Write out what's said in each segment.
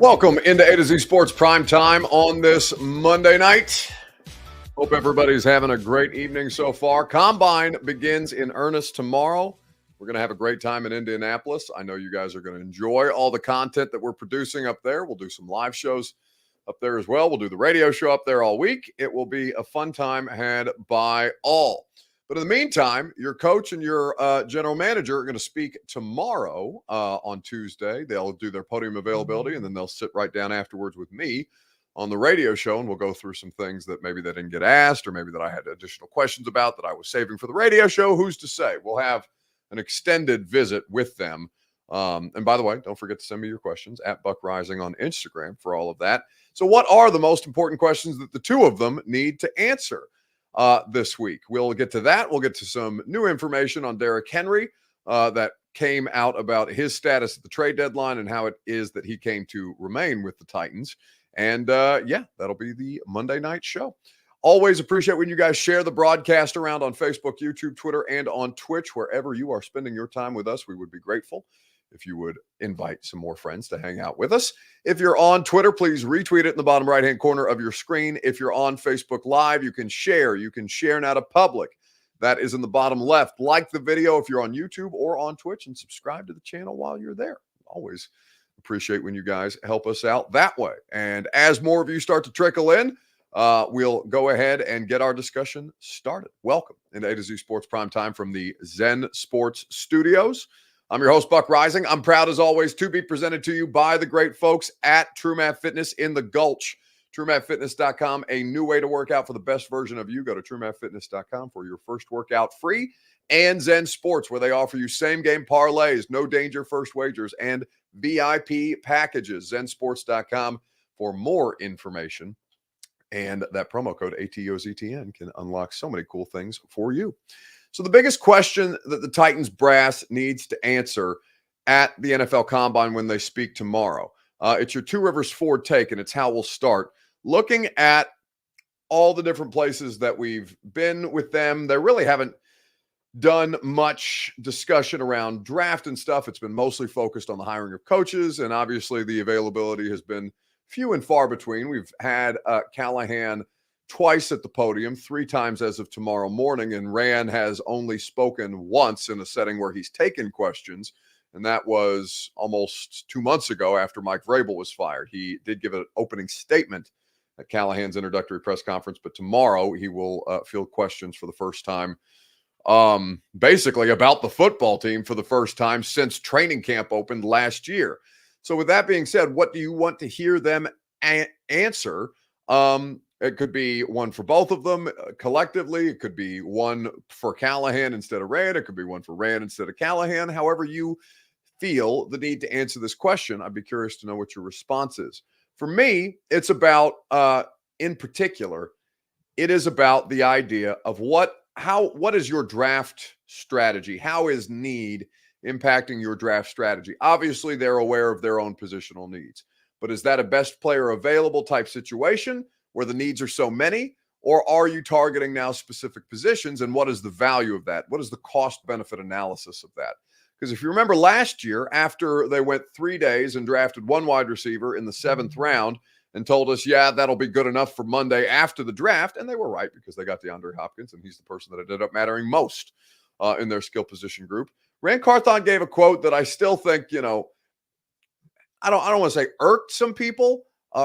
Welcome into A to Z Sports Prime Time on this Monday night. Hope everybody's having a great evening so far. Combine begins in earnest tomorrow. We're going to have a great time in Indianapolis. I know you guys are going to enjoy all the content that we're producing up there. We'll do some live shows up there as well. We'll do the radio show up there all week. It will be a fun time had by all. But in the meantime, your coach and your general manager are going to speak tomorrow on Tuesday. They'll do their podium availability, and then they'll sit right down afterwards with me on the radio show, and we'll go through some things that maybe they didn't get asked or maybe that I had additional questions about that I was saving for the radio show. Who's to say? We'll have an extended visit with them. And by the way, don't forget to send me your questions at Buck Rising on Instagram for all of that. So what are the most important questions that the two of them need to answer this week? We'll get to that. We'll get to some new information on Derrick Henry that came out about his status at the trade deadline and how it is that he came to remain with the Titans. And that'll be the Monday night show. Always appreciate when you guys share the broadcast around on Facebook, YouTube, Twitter, and on Twitch. Wherever you are spending your time with us, we would be grateful if you would invite some more friends to hang out with us. If you're on Twitter, please retweet it in the bottom right-hand corner of your screen. If you're on Facebook Live, you can share. You can share now to public. That is in the bottom left. Like the video if you're on YouTube or on Twitch, and subscribe to the channel while you're there. Always appreciate when you guys help us out that way. And as more of you start to trickle in, we'll go ahead and get our discussion started. Welcome into A to Z Sports Prime Time from the Zen Sports Studios. I'm your host, Buck Rising. I'm proud, as always, to be presented to you by the great folks at TrueMath Fitness in the Gulch. TrueMathFitness.com, a new way to work out for the best version of you. Go to TrueMathFitness.com for your first workout free. And Zen Sports, where they offer you same-game parlays, no danger first wagers, and VIP packages. ZenSports.com for more information. And that promo code ATOZTN can unlock so many cool things for you. So the biggest question that the Titans brass needs to answer at the NFL Combine when they speak tomorrow, it's your Two Rivers Ford take, and it's how we'll start. Looking at all the different places that we've been with them, they really haven't done much discussion around draft and stuff. It's been mostly focused on the hiring of coaches, and obviously the availability has been few and far between. We've had Callahan twice at the podium, 3 times as of tomorrow morning, and Rand has only spoken once in a setting where he's taken questions, and that was almost 2 months ago after Mike Vrabel was fired. He did give an opening statement at Callahan's introductory press conference, but tomorrow he will field questions for the first time, basically about the football team for the first time since training camp opened last year. So with that being said, what do you want to hear them answer? It could be one for both of them collectively. It could be one for Callahan instead of Rand. It could be one for Rand instead of Callahan. However you feel the need to answer this question, I'd be curious to know what your response is. For me, it's about, in particular, it is about the idea of what is your draft strategy? How is need impacting your draft strategy? Obviously, they're aware of their own positional needs, but is that a best player available type situation where the needs are so many, or are you targeting now specific positions, and what is the value of that? What is the cost-benefit analysis of that? Because if you remember last year, after they went 3 days and drafted one wide receiver in the 7th round and told us, yeah, that'll be good enough for Monday after the draft, and they were right because they got DeAndre Hopkins, and he's the person that ended up mattering most in their skill position group. Rand Carthon gave a quote that I still think, I don't want to say irked some people,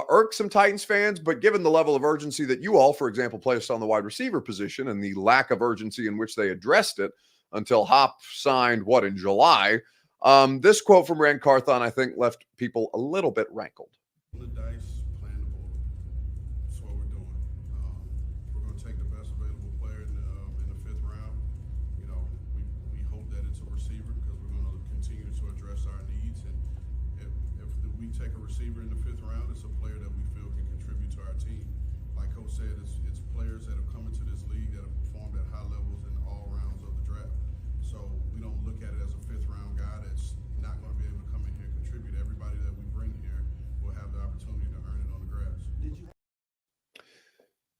irked some Titans fans, but given the level of urgency that you all, for example, placed on the wide receiver position and the lack of urgency in which they addressed it until Hop signed, in July, this quote from Rand Carthon, I think, left people a little bit rankled. The dice, playing the ball. That's what we're doing. We're going to take the best available player in the 5th round. We hope that it's a receiver because we're going to continue to address our needs. And if we take a receiver in the 5th round, it's a player that we feel can contribute to our team. Like Coach said, it's players that have come into this league that have performed at high levels in all rounds of the draft. So we don't look at it as a 5th round guy that's not going to be able to come in here and contribute. Everybody that we bring here will have the opportunity to earn it on the grass.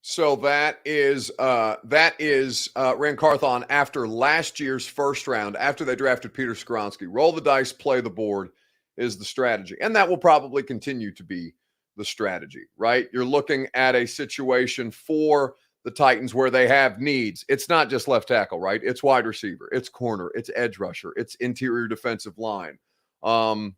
So that is Rand Carthon after last year's first round, after they drafted Peter Skoronski. Roll the dice, play the board, is the strategy. And that will probably continue to be the strategy, right? You're looking at a situation for the Titans where they have needs. It's not just left tackle, right? It's wide receiver, it's corner, it's edge rusher, it's interior defensive line. I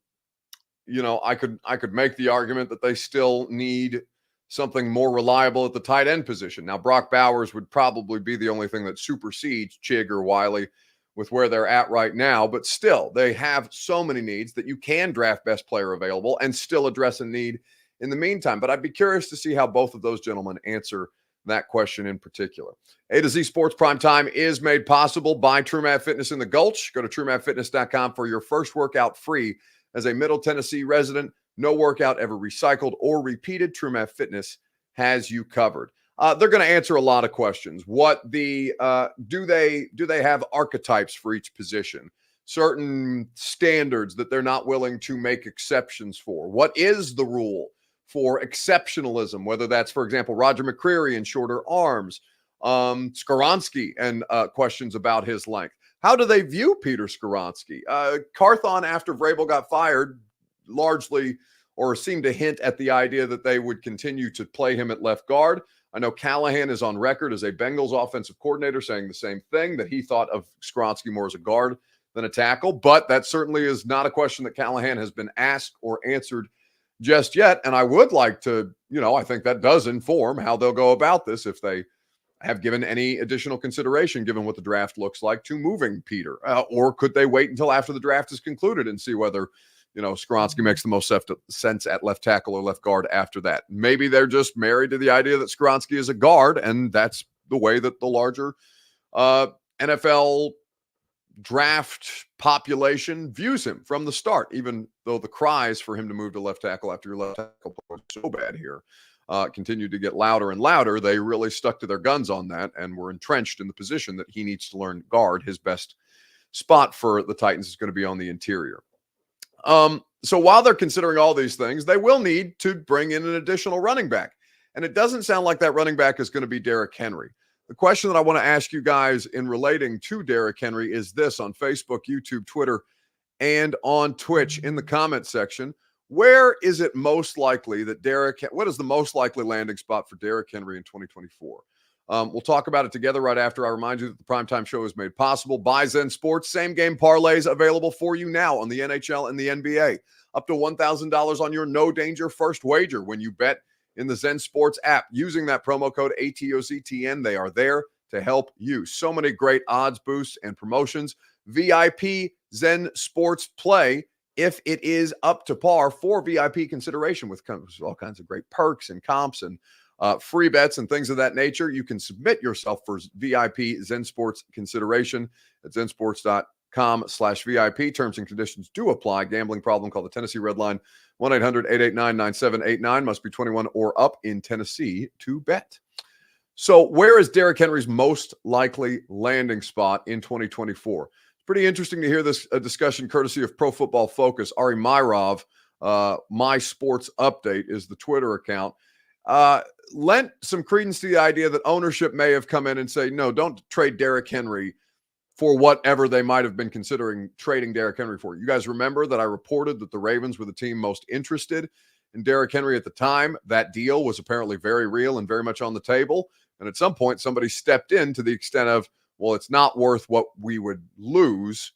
could make the argument that they still need something more reliable at the tight end position. Now, Brock Bowers would probably be the only thing that supersedes Chig or Wiley with where they're at right now, but still, they have so many needs that you can draft best player available and still address a need in the meantime. But I'd be curious to see how both of those gentlemen answer that question in particular. A to Z Sports Primetime is made possible by TrueMath Fitness in the Gulch. Go to TrueMathFitness.com for your first workout free as a Middle Tennessee resident. No workout ever recycled or repeated. TrueMath Fitness has you covered. They're going to answer a lot of questions. What do they have archetypes for each position? Certain standards that they're not willing to make exceptions for? What is the rule for exceptionalism? Whether that's, for example, Roger McCreary and shorter arms, Skoronski and questions about his length. How do they view Peter Skoronski? Carthon, after Vrabel got fired, largely or seemed to hint at the idea that they would continue to play him at left guard. I know Callahan is on record as a Bengals offensive coordinator saying the same thing, that he thought of Skoronski more as a guard than a tackle. But that certainly is not a question that Callahan has been asked or answered just yet. And I would like to, I think that does inform how they'll go about this if they have given any additional consideration, given what the draft looks like, to moving Peter. Or could they wait until after the draft is concluded and see whether Skoronski makes the most sense at left tackle or left guard after that? Maybe they're just married to the idea that Skoronski is a guard, and that's the way that the larger NFL draft population views him from the start, even though the cries for him to move to left tackle after your left tackle play was so bad here continued to get louder and louder. They really stuck to their guns on that and were entrenched in the position that he needs to learn guard. His best spot for the Titans is going to be on the interior. So while they're considering all these things, they will need to bring in an additional running back. And it doesn't sound like that running back is going to be Derrick Henry. The question that I want to ask you guys in relating to Derrick Henry is this: on Facebook, YouTube, Twitter, and on Twitch in the comment section. Where is it most likely that what is the most likely landing spot for Derrick Henry in 2024? We'll talk about it together right after I remind you that the Primetime Show is made possible by Zen Sports. Same game parlays available for you now on the NHL and the NBA. Up to $1,000 on your no danger first wager when you bet in the Zen Sports app using that promo code ATOZTN. They are there to help you. So many great odds boosts and promotions. VIP Zen Sports Play, if it is up to par, for VIP consideration with all kinds of great perks and comps and free bets and things of that nature. You can submit yourself for VIP Zen Sports consideration at zensports.com/VIP. Terms and conditions do apply. Gambling problem? Call the Tennessee Red Line, 1-800-889-9789. Must be 21 or up in Tennessee to bet. So where is Derrick Henry's most likely landing spot in 2024? It's pretty interesting to hear this discussion courtesy of Pro Football Focus. Ari Myrov, My Sports Update is the Twitter account. Lent some credence to the idea that ownership may have come in and say, no, don't trade Derrick Henry for whatever they might have been considering trading Derrick Henry for. You guys remember that I reported that the Ravens were the team most interested in Derrick Henry at the time. That deal was apparently very real and very much on the table. And at some point, somebody stepped in to the extent of, well, it's not worth what we would lose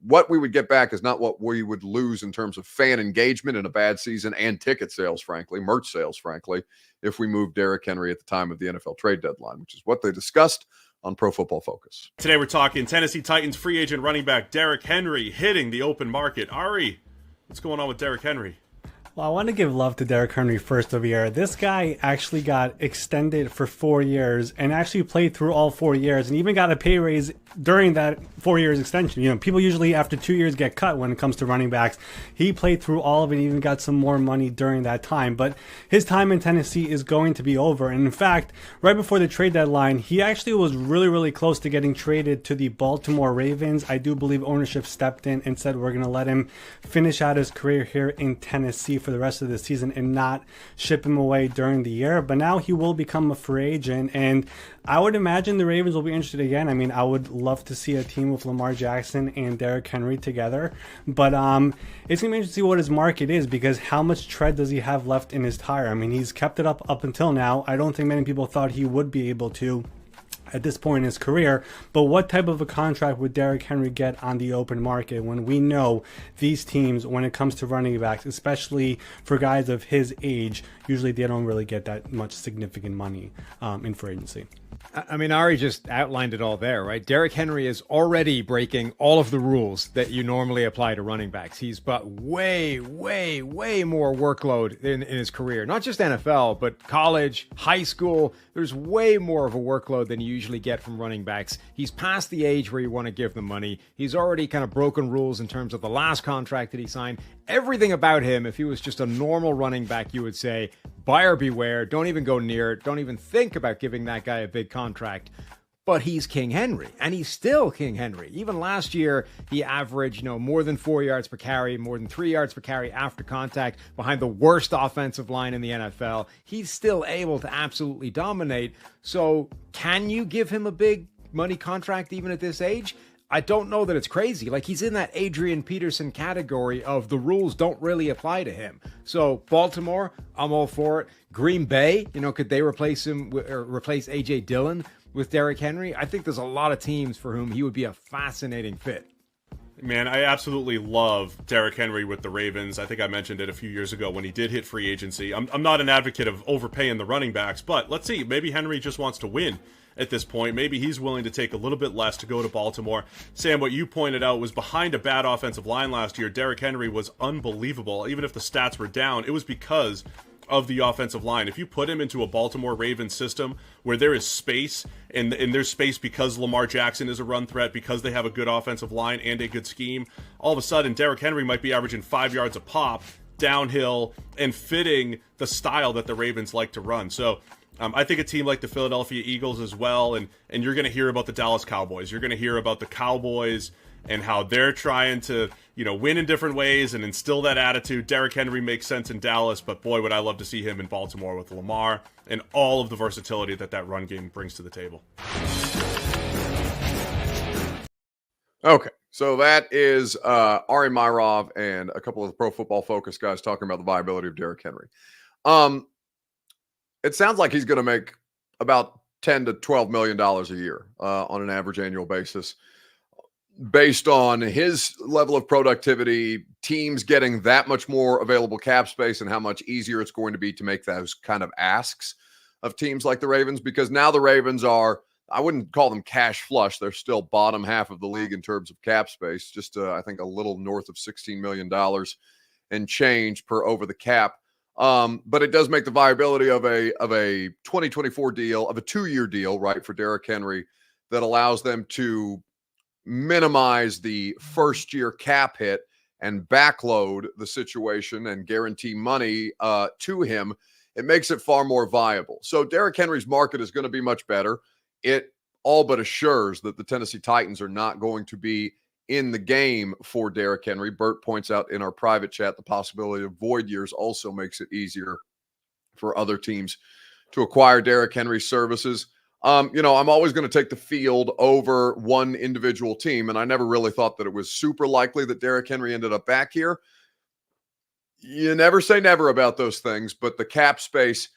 what we would get back is not what we would lose in terms of fan engagement in a bad season and ticket sales, frankly, merch sales, frankly, if we move Derrick Henry at the time of the NFL trade deadline, which is what they discussed on Pro Football Focus. Today we're talking Tennessee Titans free agent running back Derrick Henry hitting the open market. Ari, what's going on with Derrick Henry? Well, I want to give love to Derrick Henry first of year. This guy actually got extended for 4 years and actually played through all 4 years and even got a pay raise during that 4 years extension. People usually after 2 years get cut when it comes to running backs. He played through all of it and even got some more money during that time. But his time in Tennessee is going to be over. And in fact, right before the trade deadline, he actually was really, really close to getting traded to the Baltimore Ravens. I do believe ownership stepped in and said, we're going to let him finish out his career here in Tennessee for the rest of the season and not ship him away during the year. But now he will become a free agent, and I would imagine the Ravens will be interested again. I mean, I would love to see a team with Lamar Jackson and Derrick Henry together, but it's going to be interesting to see what his market is, because how much tread does he have left in his tire? I mean, he's kept it up until now. I don't think many people thought he would be able to at this point in his career, but what type of a contract would Derrick Henry get on the open market when we know these teams, when it comes to running backs, especially for guys of his age, usually they don't really get that much significant money in free agency? I mean, Ari just outlined it all there, right? Derrick Henry is already breaking all of the rules that you normally apply to running backs. He's got way more workload in his career. Not just NFL, but college, high school. There's way more of a workload than you usually get from running backs. He's past the age where you want to give them money. He's already kind of broken rules in terms of the last contract that he signed. Everything about him, if he was just a normal running back, you would say, buyer beware, don't even go near it, don't even think about giving that guy a big contract. But he's King Henry, and he's still King Henry. Even last year, he averaged, more than 4 yards per carry, more than 3 yards per carry after contact, behind the worst offensive line in the NFL. He's still able to absolutely dominate. So can you give him a big money contract even at this age? I don't know that it's crazy. Like, he's in that Adrian Peterson category of the rules don't really apply to him. So Baltimore, I'm all for it. Green Bay, could they replace him or replace A.J. Dillon with Derrick Henry? I think there's a lot of teams for whom he would be a fascinating fit. Man, I absolutely love Derrick Henry with the Ravens. I think I mentioned it a few years ago when he did hit free agency. I'm not an advocate of overpaying the running backs, but let's see. Maybe Henry just wants to win at this point. Maybe he's willing to take a little bit less to go to Baltimore. Sam, what you pointed out was behind a bad offensive line last year, Derrick Henry was unbelievable. Even if the stats were down, it was because of the offensive line. If you put him into a Baltimore Ravens system where there is space, and there's space because Lamar Jackson is a run threat, because they have a good offensive line and a good scheme, all of a sudden Derrick Henry might be averaging 5 yards a pop downhill and fitting the style that the Ravens like to run. So I think a team like the Philadelphia Eagles as well, and you're going to hear about the Dallas Cowboys. You're going to hear about the Cowboys and how they're trying to, win in different ways and instill that attitude. Derrick Henry makes sense in Dallas, but boy, would I love to see him in Baltimore with Lamar and all of the versatility that run game brings to the table. Okay, so that is Ari Myrov and a couple of the Pro Football Focus guys talking about the viability of Derrick Henry. It sounds like he's going to make about $10 to $12 million a year on an average annual basis, based on his level of productivity, teams getting that much more available cap space, and how much easier it's going to be to make those kind of asks of teams like the Ravens, because now the Ravens are, I wouldn't call them cash flush. They're still bottom half of the league in terms of cap space, just I think a little north of $16 million and change per over the cap. But it does make the viability of a 2024 deal, of a 2-year deal, right, for Derrick Henry, that allows them to minimize the first year cap hit and backload the situation and guarantee money to him. It makes it far more viable. So Derrick Henry's market is going to be much better. It all but assures that the Tennessee Titans are not going to be in the game for Derrick Henry. Bert points out in our private chat the possibility of void years also makes it easier for other teams to acquire Derrick Henry's services. I'm always going to take the field over one individual team, and I never really thought that it was super likely that Derrick Henry ended up back here. You never say never about those things, but the cap space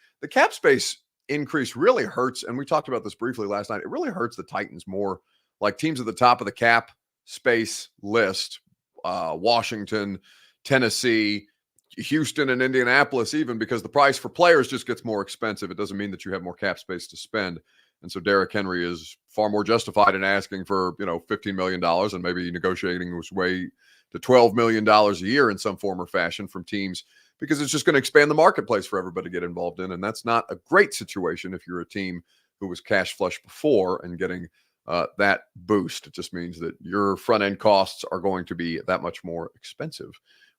increase really hurts, and we talked about this briefly last night. It really hurts the Titans more. Like, teams at the top of the cap space list, Washington, Tennessee, Houston, and Indianapolis, even, because the price for players just gets more expensive. It doesn't mean that you have more cap space to spend. And so Derrick Henry is far more justified in asking for, $15 million and maybe negotiating his way to $12 million a year in some form or fashion from teams, because it's just going to expand the marketplace for everybody to get involved in. And that's not a great situation if you're a team who was cash flush before and getting that boost. It just means that your front end costs are going to be that much more expensive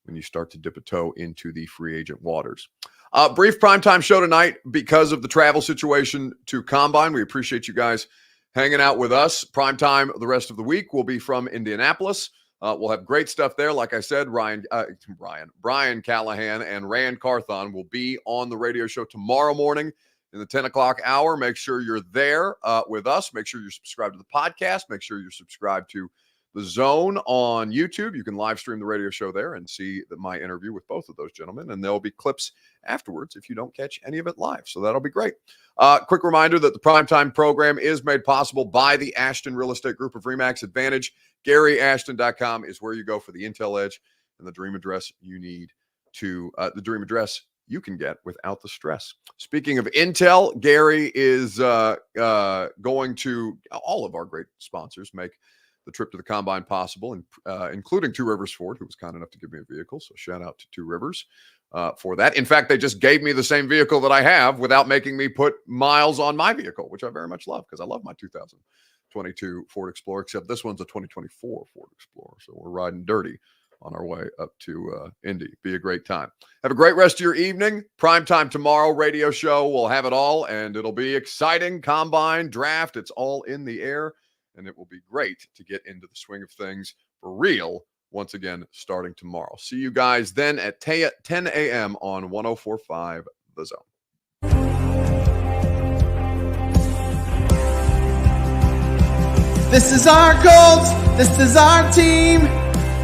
when you start to dip a toe into the free agent waters. Brief primetime show tonight because of the travel situation to Combine. We appreciate you guys hanging out with us. Primetime the rest of the week will be from Indianapolis. We'll have great stuff there. Like I said, Brian Callahan and Rand Carthon will be on the radio show tomorrow morning in the 10 o'clock hour. Make sure you're there with us. Make sure you're subscribed to the podcast. Make sure you're subscribed to The Zone on YouTube. You can live stream the radio show there and see my interview with both of those gentlemen. And there'll be clips afterwards if you don't catch any of it live. So that'll be great. Quick reminder that the Primetime program is made possible by the Ashton Real Estate Group of RE/MAX Advantage. GaryAshton.com is where you go for the intel edge and the dream address you need to the dream address you can get without the stress. Speaking of intel, Gary is going to, all of our great sponsors make the trip to the Combine possible, and including Two Rivers Ford, who was kind enough to give me a vehicle. So shout out to Two Rivers for that. In fact, they just gave me the same vehicle that I have without making me put miles on my vehicle, which I very much love because I love my 2022 Ford Explorer, except this one's a 2024 Ford Explorer. So we're riding dirty on our way up to Indy. Be a great time. Have a great rest of your evening. Primetime tomorrow, radio show. We'll have it all, and it'll be exciting. Combine, draft, it's all in the air, and it will be great to get into the swing of things for real once again starting tomorrow. See you guys then at 10 a.m. on 104.5 The Zone. This is our Colts. This is our team.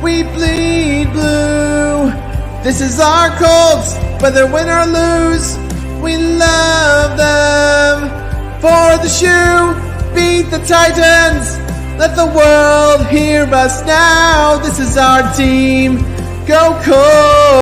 We bleed blue. This is our Colts. Whether win or lose, we love them. For the shoe, beat the Titans. Let the world hear us now. This is our team. Go Colts.